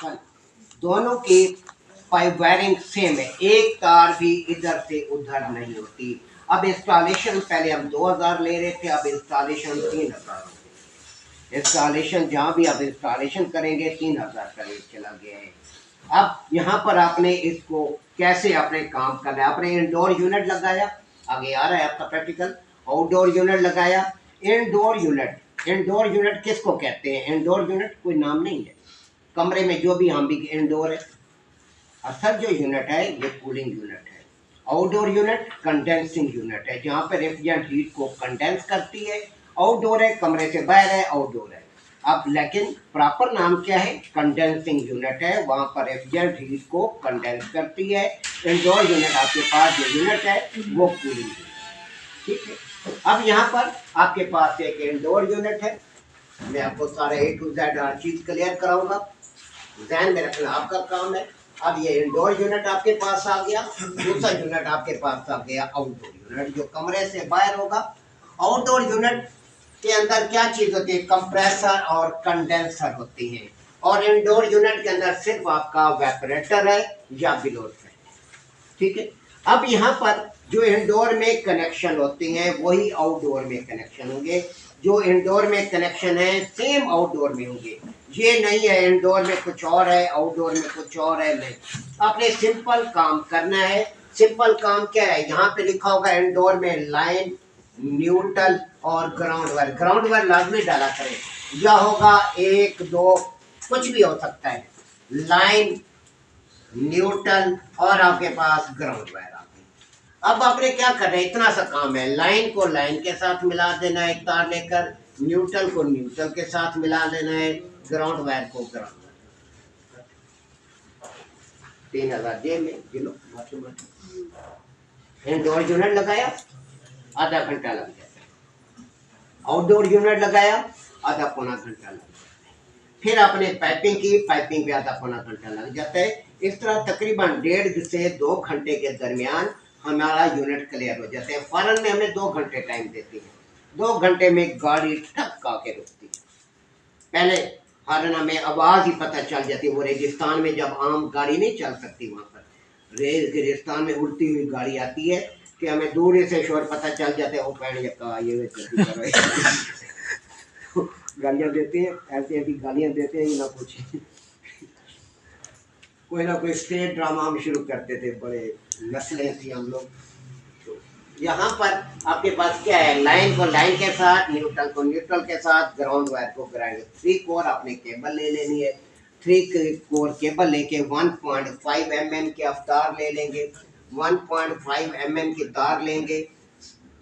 Connection दोनों की pipe wiring same है, एक तार भी इधर से उधर नहीं होती। अब इंस्टॉलेशन पहले हम 2000 ले रहे थे, अब इंस्टॉलेशन 3000 हो गए। इंस्टॉलेशन जहाँ भी आप इंस्टॉलेशन करेंगे 3000 का रेट चला गया है। अब यहाँ पर आपने इसको कैसे अपने काम करना है, आपने इंडोर यूनिट लगाया, आगे आ रहा है आपका प्रैक्टिकल। आउटडोर यूनिट लगाया, इंडोर यूनिट। इंडोर यूनिट किसको कहते हैं? इंडोर यूनिट कोई नाम नहीं है, कमरे में जो भी हम भी इंडोर है। असल जो यूनिट है ये कूलिंग यूनिट है। आउटडोर यूनिट कंडेंसिंग यूनिट है, जहाँ पे रेफ्रिजरेंट हीट को कंडेंस करती है। आउटडोर है, कमरे से बाहर है, आउटडोर है। अब लेकिन प्रॉपर नाम क्या है? कंडेंसिंग यूनिट है, वहाँ पर रेफ्रिजरेंट हीट को कंडेंस करती है। इंडोर यूनिट आपके पास जो यूनिट है वो कूलिंग यूनिट, ठीक है। अब यहाँ पर आपके पास एक इंडोर यूनिट है, मैं आपको सारा A to Z हर चीज क्लियर कराऊंगा, ध्यान में रखना आपका काम है। अब ये इंडोर यूनिट आपके पास आ गया, दूसरा यूनिट आपके पास आ गया आउटडोर यूनिट, जो कमरे से बाहर होगा। आउटडोर यूनिट के अंदर क्या चीज होती है? कंप्रेसर और कंडेंसर होती है। और इंडोर यूनिट के अंदर सिर्फ आपका वेपरेटर है या बिलोर है, ठीक है। अब यहाँ पर जो इंडोर में कनेक्शन होते हैं वही आउटडोर में कनेक्शन होंगे। जो इंडोर में कनेक्शन है सेम आउटडोर में होंगे। ये नहीं है इंडोर में कुछ और है आउटडोर में कुछ और है, नहीं। आपने सिंपल काम करना है। सिंपल काम क्या है? यहाँ पे लिखा होगा इंडोर में लाइन, न्यूट्रल और ग्राउंड वायर। ग्राउंड वायर लाजमी डाला करें, या होगा 1 2 कुछ भी हो सकता है। लाइन, न्यूट्रल और आपके पास ग्राउंड वायर। अब आपने क्या करना है? इतना सा काम है, लाइन को लाइन के साथ मिला देना है एक तार लेकर, न्यूट्रल को न्यूट्रल के साथ मिला देना है, ग्राउंड वायर को ग्राउंड। 3000 जेब में गिनो। इंडोर यूनिट लगाया, आधा घंटा लग जाता है। आउटडोर यूनिट लगाया, आधा पौना घंटा लग जाता है। फिर आपने पाइपिंग की, पाइपिंग पे आधा पौना घंटा लग जाता है। इस तरह तकरीबन 1.5 से 2 घंटे के दरमियान हमारा यूनिट क्लियर हो जाता है। फौरन में हमें 2 घंटे टाइम देती है, 2 घंटे में गाड़ी ठक आके रुकती है। पहले हॉर्न हमें आवाज ही पता चल जाती है। वो रेगिस्तान में जब आम गाड़ी नहीं चल सकती, वहां पर रेगिस्तान में उड़ती हुई गाड़ी आती है कि हमें दूर से शोर पता चल जाता है। वो पैण जक्का ये गालियां देते हैं, ऐसी ऐसी गालियां देते हैं ना पूछे। कोई ना कोई स्टेज ड्रामा हम शुरू करते थे, बड़े नस्लें थी हम लोग। तो यहाँ पर आपके पास क्या है? लाइन को लाइन के साथ, न्यूट्रल को न्यूट्रल के साथ, ग्राउंड वायर को ग्राउंड। 3 कोर आपने केबल ले लेनी है। 3 कोर केबल लेके 1.5 mm के आप तार ले लेंगे, 1.5 mm की तार लेंगे,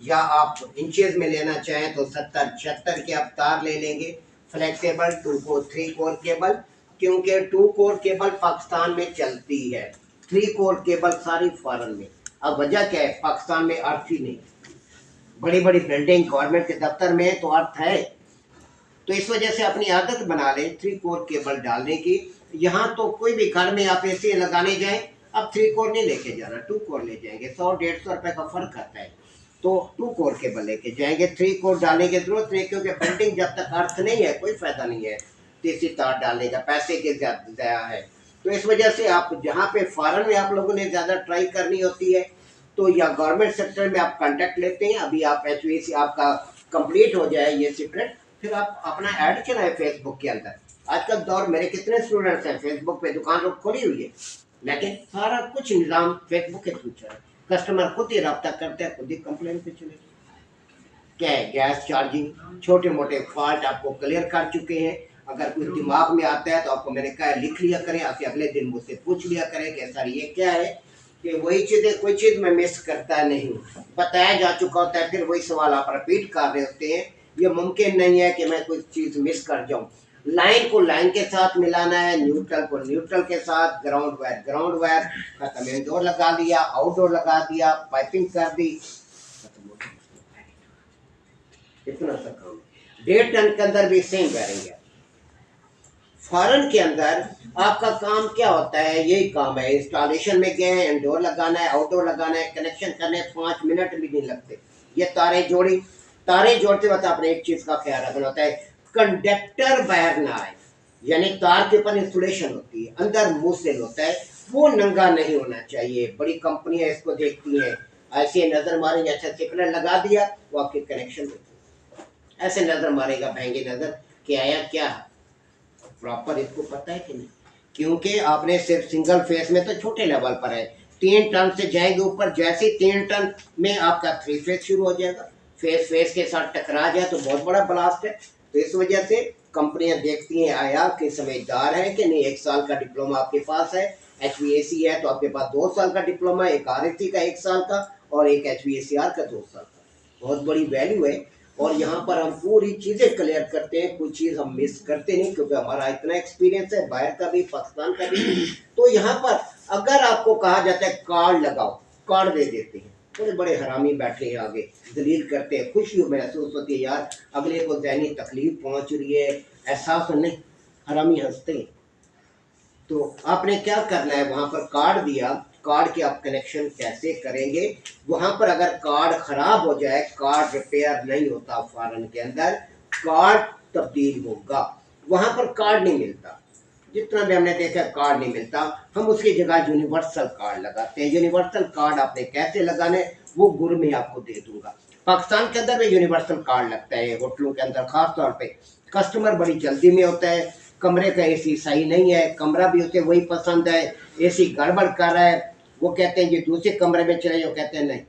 या आप इंचेस में लेना चाहें तो 70-76 के आप तार ले लेंगे। फ्लेक्सिबल 2 कोर 3 कोर केबल, क्योंकि 2 कोर केबल पाकिस्तान में चलती है, 3 कोर केबल सारी फॉरेन में। अब वजह क्या है? पाकिस्तान में अर्थ ही नहीं। बड़ी बड़ी बिल्डिंग गवर्नमेंट के दफ्तर में तो अर्थ है, तो इस वजह से अपनी आदत बना लें 3 कोर केबल डालने की। यहाँ तो कोई भी घर में आप ऐसे लगाने जाए, अब 3 कोर नहीं लेके जाना, 2 कोर ले जाएंगे। 100-150 रुपए का फर्क आता है, तो 2 कोर केबल लेके जाएंगे। 3 कोर डालने की जरूरत नहीं, क्योंकि बिल्डिंग जब तक अर्थ नहीं है कोई फायदा नहीं है तीसरी तार डालने का, पैसे के ज्यादा है। तो इस वजह से आप जहाँ पे फॉरेन में आप लोगों ने ज्यादा ट्राई करनी होती है, तो या गवर्नमेंट सेक्टर में आप कांटेक्ट लेते हैं। अभी आप HVAC आपका कंप्लीट हो जाए ये सीक्रेट, फिर आप अपना ऐड चलाएं फेसबुक के अंदर। आजकल दौर मेरे कितने स्टूडेंट्स हैं फेसबुक पे, दुकान तो खोली हुई है, लेकिन सारा कुछ निज़ाम फेसबुक के थ्रू चल रहा है। कस्टमर खुद ही रब्ता करते हैं, खुद ही कंप्लेन पे चले। क्या है? गैस चार्जिंग, छोटे मोटे फॉल्ट आपको क्लियर कर चुके हैं। अगर कुछ दिमाग में आता है तो आपको मैंने कहा लिख लिया करें, आपसे अगले दिन मुझसे पूछ लिया करें कि सर ये क्या है, कि वही चीज़ें कोई चीज़ में मिस करता नहीं, बताया जा चुका होता है, फिर वही सवाल आप रिपीट कर रहे होते हैं। ये मुमकिन नहीं है कि मैं कोई चीज़ मिस कर जाऊं। लाइन को लाइन के साथ मिलाना है, न्यूट्रल को न्यूट्रल के साथ, ग्राउंड वायर खत्म। इंडोर लगा दिया, आउटडोर लगा दिया, पाइपिंग कर दी, इतना सा काम। 1.5 टन के अंदर भी सेम करेंगे। फॉरेन के अंदर आपका काम क्या होता है? यही काम है, इंस्टॉलेशन में गए, इंडोर लगाना है, आउटडोर लगाना है, कनेक्शन करने 5 मिनट भी नहीं लगते। ये तारे जोड़ी, तारे जोड़ते वक्त आपने एक चीज का ख्याल रखना होता है, कंडक्टर बाहर ना आए। यानी तार के ऊपर इंसुलेशन होती है, अंदर मूसल होता है, वो नंगा नहीं होना चाहिए। बड़ी कंपनियां इसको देखती हैं, ऐसे नजर मारेंगे, अच्छा स्टिकर लगा दिया, वो आपके कनेक्शन देते, ऐसे नजर मारेगा महंगी नजर कि आया क्या, प्रॉपर इसको पता है कि नहीं। क्योंकि आपने सिर्फ सिंगल फेस में तो छोटे लेवल पर है, 3 टन से जाएंगे ऊपर, जैसे 3 टन में आपका 3 फेस शुरू हो जाएगा, फेस फेस के साथ टकरा जाए तो बहुत बड़ा ब्लास्ट है। तो इस वजह से कंपनियां देखती हैं आया कि समझदार है कि नहीं, 1 साल का डिप्लोमा आपके पास है, HVAC है तो आपके पास 2 साल का डिप्लोमा, एक RAC का 1 साल का और एक HVACR का 2 साल का, बहुत बड़ी वैल्यू है। और यहाँ पर हम पूरी चीज़ें क्लियर करते हैं, कोई चीज़ हम मिस करते नहीं, क्योंकि हमारा इतना एक्सपीरियंस है, बाहर का भी पाकिस्तान का भी। तो यहाँ पर अगर आपको कहा जाता है कार्ड लगाओ, कार्ड दे देते हैं, बड़े बड़े हरामी बैठे हैं आगे, दलील करते हैं, खुशी महसूस होती है यार अगले को ज़हनी तकलीफ पहुँच रही है, एहसास नहीं, हरामी हंसते हैं। तो आपने क्या करना है, वहाँ पर कार्ड दिया, कार्ड के आप कनेक्शन कैसे करेंगे। वहाँ पर अगर कार्ड खराब हो जाए, कार्ड रिपेयर नहीं होता फॉरेन के अंदर, कार्ड तब्दील होगा, वहाँ पर कार्ड नहीं मिलता, जितना भी हमने देखा कार्ड नहीं मिलता, हम उसकी जगह यूनिवर्सल कार्ड लगाते हैं। यूनिवर्सल कार्ड आपने कैसे लगाने, वो गुरु में आपको दे दूंगा। पाकिस्तान के अंदर भी यूनिवर्सल कार्ड लगता है होटलों के अंदर, खास तौर पे कस्टमर बड़ी जल्दी में होता है, कमरे का AC सही नहीं है, कमरा भी उसे वही पसंद है, AC गड़बड़ कर रहा है, वो कहते हैं जी दूसरे कमरे में चले जाओ, कहते हैं नहीं,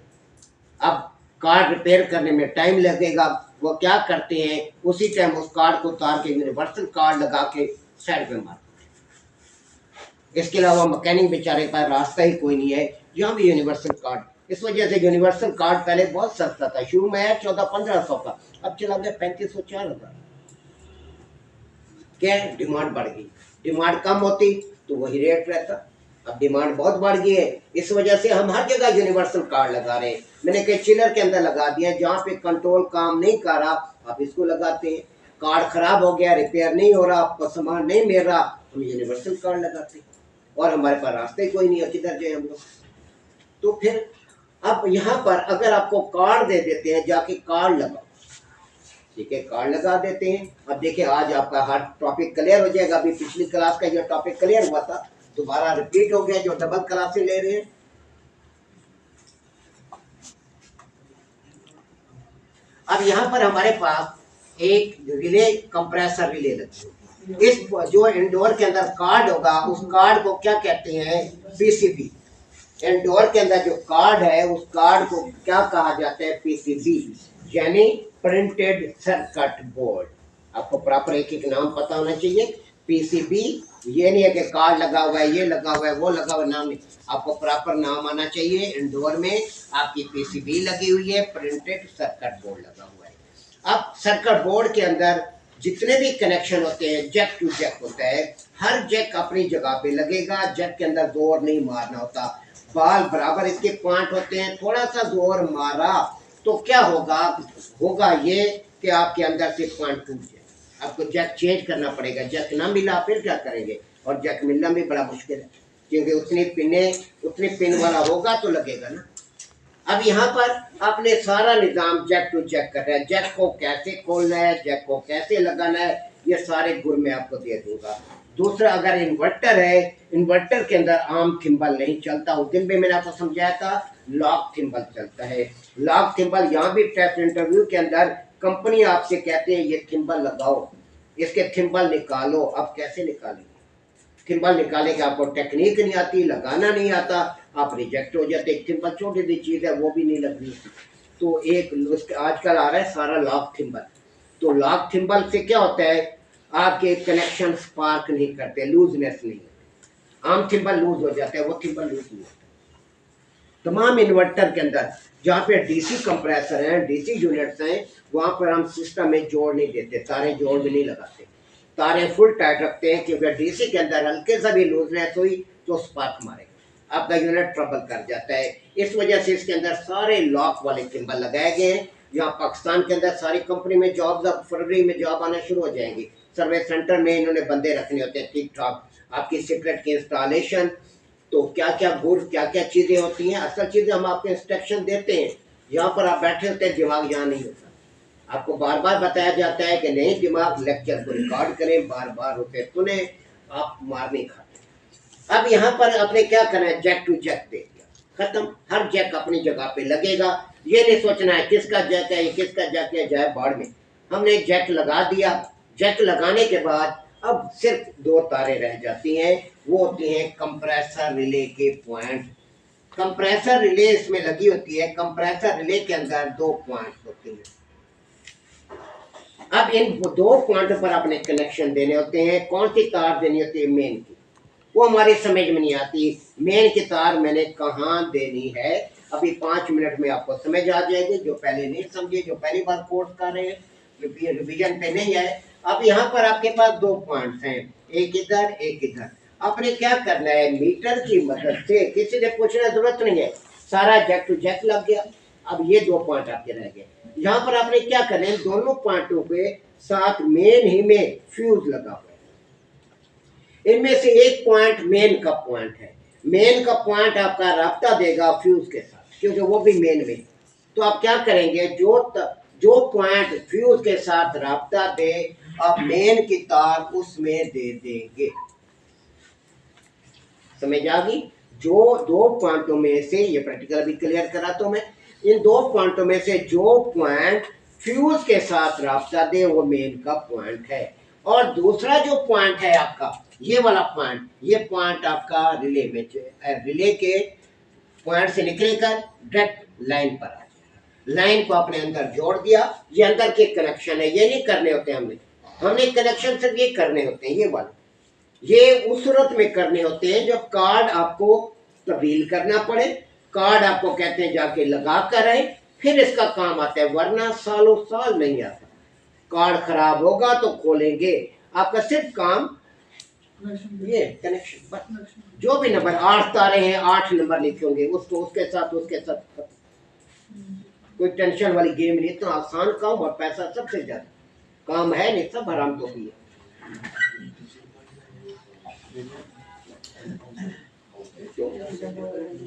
अब कार्ड रिपेयर करने में टाइम लगेगा। वो क्या करते हैं, उसी टाइम उस कार्ड को उतार के यूनिवर्सल कार्ड लगा के साइड पे मार, इसके अलावा मैकेनिक बेचारे का रास्ता ही कोई नहीं है, यहाँ भी यूनिवर्सल कार्ड। इस वजह से यूनिवर्सल कार्ड पहले बहुत सस्ता था, शुरू में है 1400-1500 का, अब चला गया 3500-4000। क्या डिमांड बढ़ गई, डिमांड कम होती तो वही रेट रहता, अब डिमांड बहुत बढ़ गई है, इस वजह से हम हर जगह यूनिवर्सल कार्ड लगा रहे हैं। मैंने कई चिलर के अंदर लगा दिया, जहाँ पे कंट्रोल काम नहीं कर रहा आप इसको लगाते हैं, कार्ड खराब हो गया, रिपेयर नहीं हो रहा, आपको सामान नहीं मिल रहा, हम यूनिवर्सल कार्ड लगाते हैं, और हमारे पास रास्ते कोई नहीं है, किधर जाए हम लोग। तो फिर अब यहाँ पर अगर आपको कार्ड दे देते हैं, जाके कार्ड लगाओ, ठीक है, कार्ड लगा देते हैं। अब देखिए आज आपका हर टॉपिक क्लियर हो जाएगा, अभी पिछली क्लास का जो टॉपिक क्लियर हुआ था दोबारा रिपीट हो गया, जो डबल क्लासें ले रहे हैं। अब यहाँ पर हमारे पास एक रिले कंप्रेसर रिले लगी है, इस जो इंडोर के अंदर कार्ड होगा उस कार्ड को क्या कहते हैं, PCB। इंडोर के अंदर जो कार्ड है उस कार्ड को क्या कहा जाता है, PCB, यानी प्रिंटेड सर्किट बोर्ड। आपको प्रॉपर एक एक नाम पता होना चाहिए। PCB ये नहीं है कि कार्ड लगा हुआ है, ये लगा हुआ है, वो लगा हुआ, नाम नहीं, आपको प्रॉपर नाम आना चाहिए। इंडोर में आपकी PCB लगी हुई है, प्रिंटेड सर्किट बोर्ड लगा हुआ है। अब सर्किट बोर्ड के अंदर जितने भी कनेक्शन होते हैं, जैक टू जैक होता है, हर जैक अपनी जगह पे लगेगा, जैक के अंदर जोर नहीं मारना होता, बाल बराबर इसके पॉइंट होते हैं, थोड़ा सा जोर मारा तो क्या होगा, होगा ये कि आपके अंदर से पॉइंट टूट जाए, आपको जैक चेंज करना पड़ेगा, जैक ना मिला फिर क्या करेंगे, और जैक मिलना भी बड़ा मुश्किल है, क्योंकि उतनी पिन वाला होगा तो लगेगा ना। अब यहाँ पर आपने सारा निज़ाम जैक टू जैक कर रहा है, जैक को कैसे खोलना है, जैक को कैसे लगाना है, ये सारे गुर मैं आपको दे दूंगा। दूसरा, अगर इन्वर्टर है, इन्वर्टर के अंदर आम थिम्बल नहीं चलता, उस दिन भी मैंने आपको समझाया था, लॉक थिम्बल चलता है। लॉक थिम्बल यहाँ भी टेस्ट इंटरव्यू के अंदर कंपनी आपसे कहते हैं ये थिम्बल लगाओ, इसके थिम्बल निकालो। अब कैसे निकालेंगे, थिम्बल निकाले के आपको टेक्निक नहीं आती, लगाना नहीं आता, आप रिजेक्ट हो जाते। एक थिम्बल छोटी सी चीज़ है, वो भी नहीं लगनी। तो एक आजकल आ रहा है सारा लॉक थिम्बल। तो लॉक थिम्बल से क्या होता है, आपके कनेक्शन स्पार्क नहीं करते, लूजनेस नहीं होती, आम थिम्बल लूज हो जाते हैं, वो थिम्बल लूज नहीं होता। तमाम इन्वर्टर के अंदर जहाँ पे DC कंप्रेसर हैं, DC यूनिट्स हैं, वहाँ पर हम सिस्टम में जोड़ नहीं देते, तारे जोड़ भी नहीं लगाते, तारे फुल टाइट रखते हैं, क्योंकि DC के अंदर हल्के सा भी लूजनेस हुई तो स्पार्क मारेगा, आपका यूनिट ट्रबल कर जाता है। इस वजह से इसके अंदर सारे लॉक वाले सिंबल लगाए गए हैं। यहाँ पाकिस्तान के अंदर सारी कंपनी में जॉब्स अब फरवरी में जॉब आना शुरू हो जाएंगी, सर्विस सेंटर में इन्होंने बंदे रखने होते हैं ठीक ठाक, आपकी सीक्रेट की इंस्टॉलेशन, तो क्या क्या गुड़, क्या क्या चीज़ें होती हैं, असल चीज़ें हम आपको इंस्ट्रक्शन देते हैं, यहाँ पर आप बैठे होते हैं, दिमाग यहाँ नहीं होता, आपको बार बार बताया जाता है कि नहीं, दिमाग लेक्चर को रिकॉर्ड करें, बार बार उसे सुने, आप मार नहीं खाते। अब यहाँ पर आपने क्या करना है, जैक टू जैक दे दिया, खत्म। हर जैक अपनी जगह पे लगेगा। ये नहीं सोचना है किसका जैक है, किसका जैक है, जाए बाढ़ में। हमने जैक लगा दिया। जैक लगाने के बाद अब सिर्फ दो तारे रह जाती हैं, वो होती हैं कंप्रेसर रिले के पॉइंट। कंप्रेसर रिले इसमें लगी होती है। कंप्रेसर रिले के अंदर दो पॉइंट होते हैं। अब इन दो पॉइंट पर आपने कनेक्शन देने होते हैं। कौन सी तार देनी होती है, मेन की। वो हमारी समझ में नहीं आती, मेन की तार मैंने कहाँ देनी है। अभी 5 मिनट में आपको समझ आ जाएगी, जो पहले नहीं समझे, जो पहली बार कोर्स कर रहे हैं, रिवीजन पे नहीं आए। अब यहाँ पर आपके पास दो पॉइंट्स हैं, एक इधर एक इधर। आपने क्या करना है, मीटर की मदद से, किसी से पूछने की जरूरत नहीं है, सारा जैक टू जैक लग गया। अब ये दो पॉइंट आपके रह गए। यहाँ पर आपने क्या करना है, दोनों पॉइंटों के साथ मेन ही में फ्यूज लगा हुआ है। इनमें से एक पॉइंट मेन का पॉइंट है। मेन का पॉइंट आपका राब्ता देगा फ्यूज के साथ, क्योंकि वो भी मेन में। तो आप क्या करेंगे, जो पॉइंट फ्यूज के साथ राब्ता दे, आप मेन की तार उसमें दे देंगे। समझ आ गई। जो दो पॉइंटों में से, ये प्रैक्टिकल भी क्लियर कराता हूं मैं, इन दो पॉइंटों में से जो पॉइंट फ्यूज के साथ राब्ता दे वो मेन का पॉइंट है। और दूसरा जो पॉइंट है आपका, ये वाला पॉइंट, ये पॉइंट आपका रिले में, रिले के पॉइंट से निकल कर डायरेक्ट लाइन पर आ जाएगा। लाइन को अपने अंदर जोड़ दिया। ये अंदर के कनेक्शन है, ये नहीं करने होते हमने कनेक्शन सिर्फ ये करने होते हैं, ये वाले। ये उस सूरत में करने होते हैं जब कार्ड आपको तब्दील करना पड़े। कार्ड आपको कहते हैं जाके लगा कर आए, फिर इसका काम आता है, वरना सालों साल नहीं आता। कार्ड खराब होगा तो खोलेंगे, आपका सिर्फ काम ये कनेक्शन। जो भी नंबर 8 तारे हैं, 8 नंबर लिखे होंगे, उसको उसके साथ कोई टेंशन वाली गेम नहीं। इतना आसान काम और पैसा सबसे ज्यादा काम है नहीं, सब हराम तो भी है।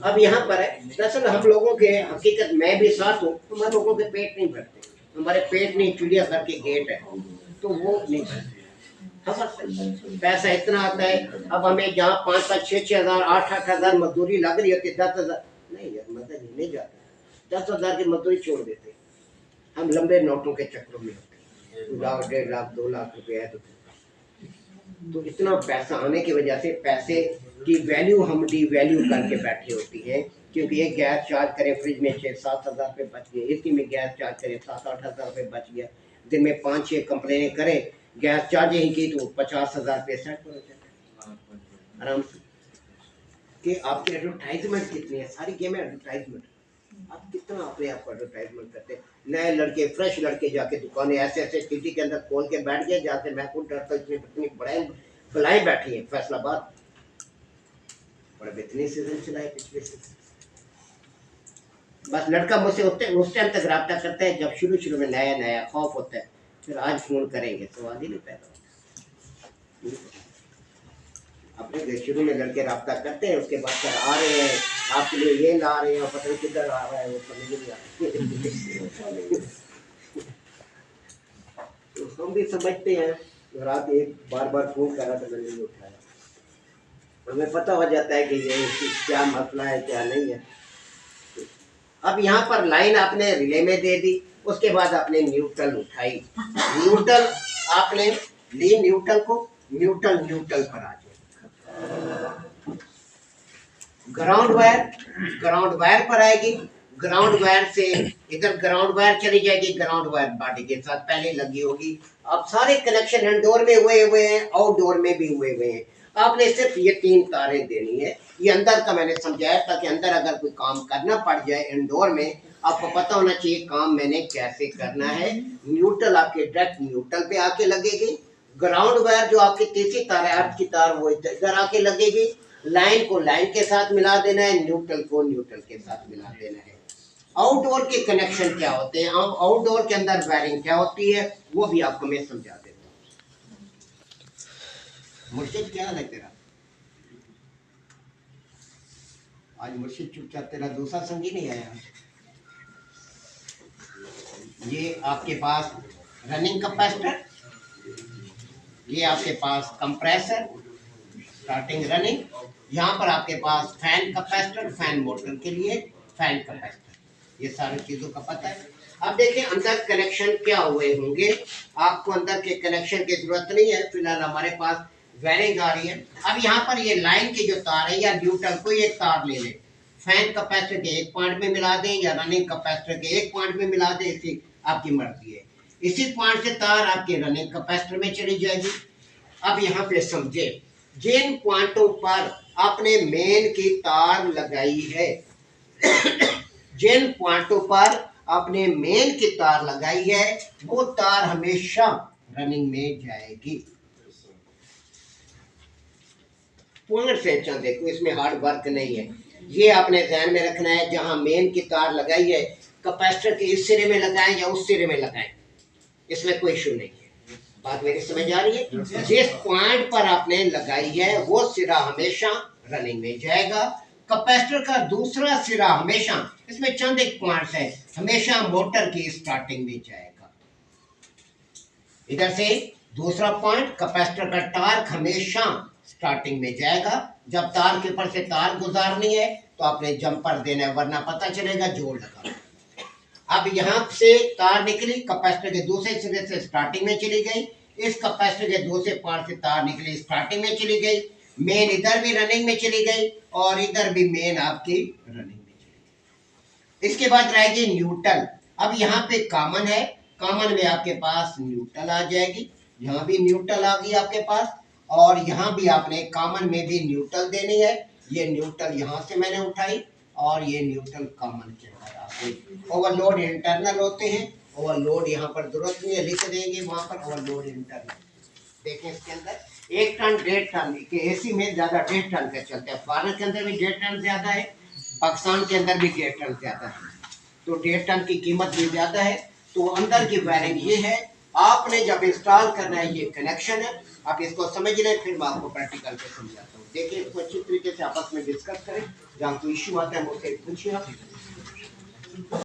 अब यहाँ पर है, दरअसल हम लोगों के, हकीकत मैं भी साथ हूँ, हमारे लोगों के पेट नहीं भरते। हमारे पेट नहीं, चिड़ियाघर के गेट है, तो वो नहीं भरते। पैसा इतना आता है, अब हमें जहाँ 5-5, 6-6 हजार, 8-8 हजार मजदूरी लग रही होती है, 10,000 नहीं यार, मदद नहीं जाता। 10,000 की मजदूरी छोड़ देते, हम लंबे नोटों के चक्रों में होते हैं। 1 लाख, 1.5 लाख, 2 लाख रुपए है तो इतना पैसा आने की वजह से पैसे की वैल्यू हम डी वैल्यू करके बैठे होती है। क्योंकि ये गैस चार्ज करें, फ्रिज में 6-7 हजार रुपये बच गए, एसी में गैस चार्ज करें 7-8 हजार रुपये बच गया, दिन में 5-6 कंप्लेनें करें गैस चार्जिंग की तो 50 हजार रुपये सेट हो जाए आराम से। कि आपकी एडवर्टाइजमेंट कितनी है, सारी गेम है एडवर्टाइजमेंट। आप कितना अपने आप को एडवर्टाइजमेंट करते हैं। नए लड़के, फ्रेश लड़के जाके दुकानें ऐसे ऐसे सिटी के अंदर खोल के बैठ गए, जाते मैं खुद डरता इतनी बड़ाई बैठी है फैसलाबाद, बड़े बेहतरीन सीजन चलाए पिछले सीजन। बस लड़का मुझसे उस टाइम तक रब्ता करता है जब शुरू में नया नया खौफ होता है, फिर आज फोन करेंगे तो आज ही नहीं पैदा। अपने शुरू में लड़के रब्ता करते हैं, उसके बाद फिर आ रहे हैं आपके लिए ये ला रहे हैं, पता नहीं किधर आ रहा है वो समझ नहीं आ तो हम भी समझते हैं। रात एक बार फोन करा तो मैंने नहीं उठाया, हमें पता हो जाता है कि ये क्या मसला है क्या नहीं है। अब यहाँ पर लाइन आपने रिले में दे दी, उसके बाद आपने न्यूट्रल उठाई। न्यूट्रल आपने ली, न्यूट्रल को न्यूट्रल पर आ जाए। ग्राउंड वायर पर आएगी। ग्राउंड वायर से इधर ग्राउंड वायर चली जाएगी, ग्राउंड वायर बॉडी के साथ पहले लगी होगी। अब सारे कनेक्शन इंडोर में हुए हैं, आउटडोर में भी हुए हैं। आपने सिर्फ ये 3 तारें देनी है। ये अंदर का मैंने समझाया ताकि अंदर अगर कोई काम करना पड़ जाए इंडोर में, आपको पता होना चाहिए काम मैंने कैसे करना है। न्यूट्रल आपके डायरेक्ट न्यूट्रल पे आके लगेगी। ग्राउंड वायर जो आपकी तीसरी तार है, अर्थ की तार, वो इधर आके लगेगी। लाइन को लाइन के साथ मिला देना है, न्यूट्रल को न्यूट्रल के साथ मिला देना है। आउटडोर के कनेक्शन क्या होते हैं, आउटडोर के अंदर वायरिंग क्या होती है, वो भी आपको मैं समझा देता हूँ। मुर्शिद क्या है तेरा आज? मुर्शिद चुपचाप, तेरा दूसरा संगी नहीं आया। ये आपके पास रनिंग कैपेसिटर, ये आपके पास कंप्रेसर स्टार्टिंग रनिंग, यहाँ पर आपके पास फैन कैपेसिटर, फैन मोटर के लिए फैन कैपेसिटर, ये सारी चीजों का पता है। अब देखिए अंदर कनेक्शन क्या हुए होंगे, आपको अंदर के कनेक्शन की जरूरत नहीं है, फिलहाल हमारे पास वायरिंग आ रही है। अब यहाँ पर ये लाइन की जो तार है या न्यूट्रल, कोई एक तार ले लें, फैन कैपेसिटर के एक पॉइंट में मिला दें या रनिंग कैपेसिटर के एक पॉइंट में मिला दें, इसी आपकी मर्जी है। इसी पॉइंट से तार आपके रनिंग कैपेसिटर में चली जाएगी। अब यहाँ पे समझे, जिन पॉइंटों पर आपने मेन की तार लगाई है जिन पॉइंटों पर आपने मेन की तार लगाई है वो तार हमेशा रनिंग में जाएगी। पॉइंट से अच्छा देखो, इसमें हार्ड वर्क नहीं है, ये आपने ध्यान में रखना है। जहां मेन की तार लगाई है कैपेसिटर के इस सिरे में लगाएं या उस सिरे में लगाएं, इसमें कोई इशू नहीं है। बात मेरी समझ आ रही है? जिस पॉइंट पर आपने लगाई है वो सिरा हमेशा रनिंग में जाएगा। कैपेसिटर का दूसरा सिरा हमेशा, इसमें चंद एक पॉइंट्स है, हमेशा मोटर की स्टार्टिंग में जाएगा। इधर से दूसरा पॉइंट, कैपेसिटर का टार्क हमेशा स्टार्टिंग में जाएगा। जब तार के ऊपर से तार गुजारनी है तो आपने जंपर देना है, वरना पता चलेगा जोड़ लगा। अब यहाँ से तार निकली, कैपेसिटर के दूसरे सिरे से स्टार्टिंग में चली गई, इस कैपेसिटर के दूसरे पार से तार निकली, स्टार्टिंग में चली गई, मेन इधर भी रनिंग में चली गई और इधर भी मेन आपकी रनिंग में चली गई। इसके बाद रहेगी न्यूट्रल। अब यहाँ पे कॉमन है, कॉमन में आपके पास न्यूट्रल आ जाएगी, यहाँ भी न्यूट्रल आ गई आपके पास, और यहाँ भी आपने कॉमन में भी न्यूट्रल देनी है। ये न्यूट्रल यहाँ से मैंने उठाई और ये न्यूट्रल कॉमन के अंदर आ गई। ओवरलोड इंटरनल होते हैं, ओवरलोड यहाँ पर जरूरत नहीं है, लिख देंगे वहां पर ओवरलोड इंटरनल। देखें इसके अंदर 1 टन 1.5 टन के एसी में ज्यादा 1.5 टन का चलता है, भारत के अंदर भी 1.5 टन ज्यादा है, पाकिस्तान के अंदर भी 1.5 टन ज्यादा है, तो 1.5 टन की कीमत भी ज्यादा है। तो अंदर की वायरिंग ये है, आपने जब इंस्टॉल करना है ये कनेक्शन है, आप इसको समझ लें, फिर मैं आपको प्रैक्टिकल पे समझाता हूँ। देखिए इसको अच्छी तरीके से आपस में डिस्कस करें, जहाँ कोई इशू आता है मुझसे पूछिए आप।